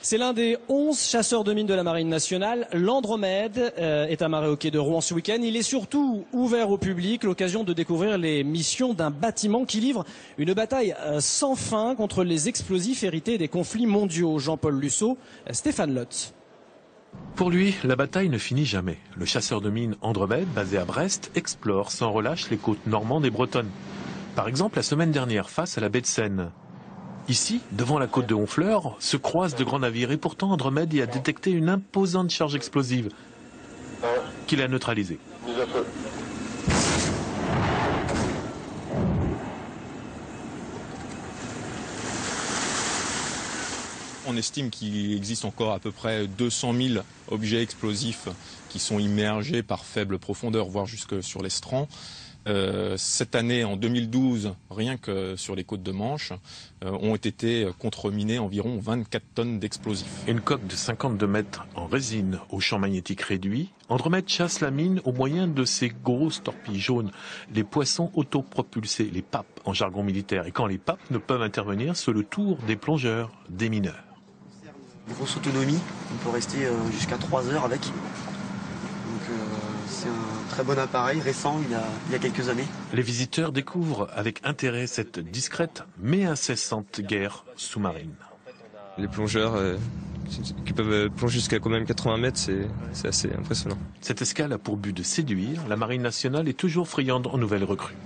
C'est l'un des 11 chasseurs de mines de la Marine nationale. L'Andromède est amarré au quai de Rouen ce week-end. Il est surtout ouvert au public, l'occasion de découvrir les missions d'un bâtiment qui livre une bataille sans fin contre les explosifs hérités des conflits mondiaux. Jean-Paul Lusseau, Stéphane Lotz. Pour lui, la bataille ne finit jamais. Le chasseur de mines Andromède, basé à Brest, explore sans relâche les côtes normandes et bretonnes. Par exemple, la semaine dernière, face à la baie de Seine. Ici, devant la côte de Honfleur, se croisent de grands navires et pourtant Andromède y a détecté une imposante charge explosive qu'il a neutralisée. On estime qu'il existe encore à peu près 200 000 objets explosifs qui sont immergés par faible profondeur, voire jusque sur l'estran. Cette année, en 2012, rien que sur les côtes de Manche, ont été contreminés environ 24 tonnes d'explosifs. Une coque de 52 mètres en résine au champ magnétique réduit, Andromède chasse la mine au moyen de ces grosses torpilles jaunes, les poissons autopropulsés, les papes en jargon militaire. Et quand les papes ne peuvent intervenir, c'est le tour des plongeurs, des mineurs. Grosse autonomie, on peut rester jusqu'à 3 heures avec. Donc c'est un très bon appareil, récent, il y a quelques années. Les visiteurs découvrent avec intérêt cette discrète mais incessante guerre sous-marine. Les plongeurs qui peuvent plonger jusqu'à quand même 80 mètres, c'est assez impressionnant. Cette escale a pour but de séduire. La Marine nationale est toujours friande en nouvelles recrues.